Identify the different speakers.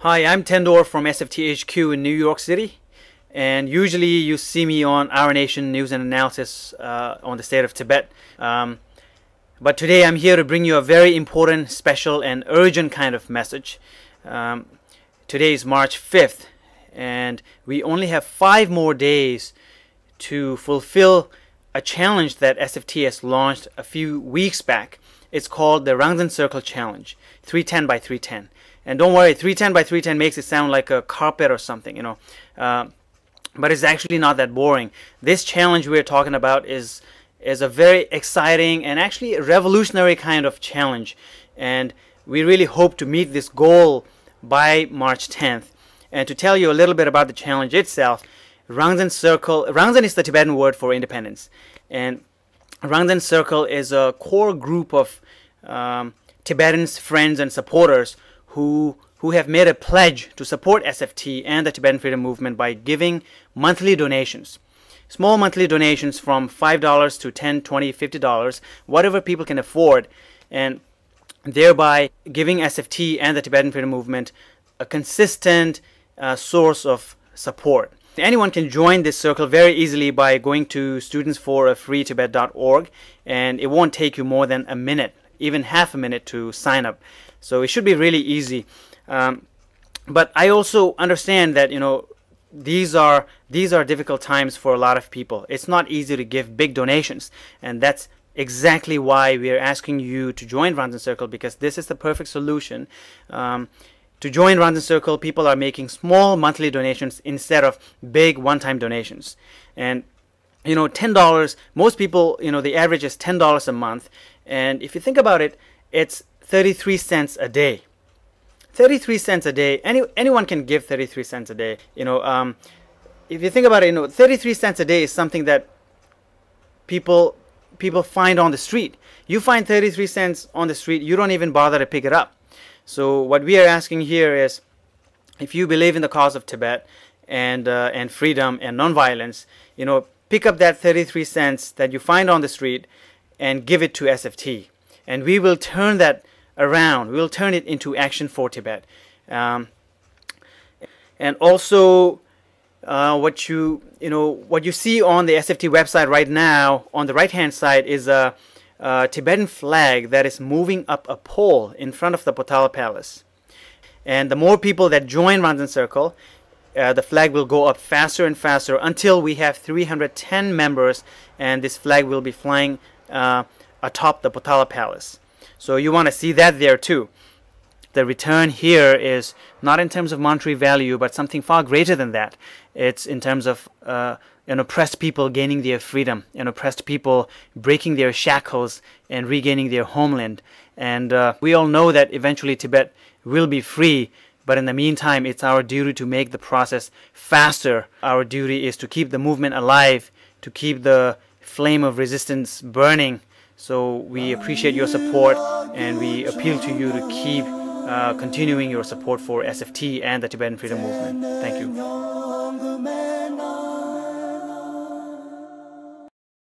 Speaker 1: Hi, I'm Tendor from SFT HQ in New York City, and usually you see me on Our Nation News and Analysis on the state of Tibet. But today I'm here to bring you a very important, special, and urgent kind of message. Today is March 5th, and we only have 5 more days to fulfill a challenge that SFT has launched a few weeks back. It's called the Rangzen Circle Challenge, 310 by 310. And don't worry, 310 by 310 makes it sound like a carpet or something, but it's actually not that boring. This challenge we're talking about is a very exciting and actually a revolutionary kind of challenge. And we really hope to meet this goal by March 10th. And to tell you a little bit about the challenge itself, Rangzen Circle, Rangzen is the Tibetan word for independence. And Rangzen Circle is a core group of Tibetans, friends, and supporters who have made a pledge to support SFT and the Tibetan Freedom Movement by giving monthly donations. Small monthly donations from $5 to $10, $20, $50, whatever people can afford, and thereby giving SFT and the Tibetan Freedom Movement a consistent source of support. Anyone can join this circle very easily by going to studentsforafreetibet.org, and it won't take you more than a minute, even half a minute to sign up. So it should be really easy. But I also understand that these are difficult times for a lot of people. It's not easy to give big donations, and that's exactly why we are asking you to join Rangzen Circle, because this is the perfect solution. To join Rangzen Circle, people are making small monthly donations instead of big one-time donations. And $10, most people, the average is $10 a month. And if you think about it, it's 33 cents a day. 33 cents a day. Anyone can give 33 cents a day. If you think about it, 33 cents a day is something that people find on the street. You find 33 cents on the street, you don't even bother to pick it up. So what we are asking here is, if you believe in the cause of Tibet and freedom and nonviolence, pick up that 33 cents that you find on the street and give it to SFT, and we will turn that around. We will turn it into action for Tibet. And also, what you see on the SFT website right now, on the right-hand side, is a Tibetan flag that is moving up a pole in front of the Potala Palace. And the more people that join Rangzen Circle, the flag will go up faster and faster until we have 310 members, and this flag will be flying atop the Potala Palace. So you want to see that there too. The return here is not in terms of monetary value, but something far greater than that. It's in terms of oppressed people gaining their freedom, and oppressed people breaking their shackles and regaining their homeland. And we all know that eventually Tibet will be free, but in the meantime, it's our duty to make the process faster. Our duty is to keep the movement alive, to keep the flame of resistance burning. So we appreciate your support, and we appeal to you to keep continuing your support for SFT and the Tibetan Freedom Movement. Thank you.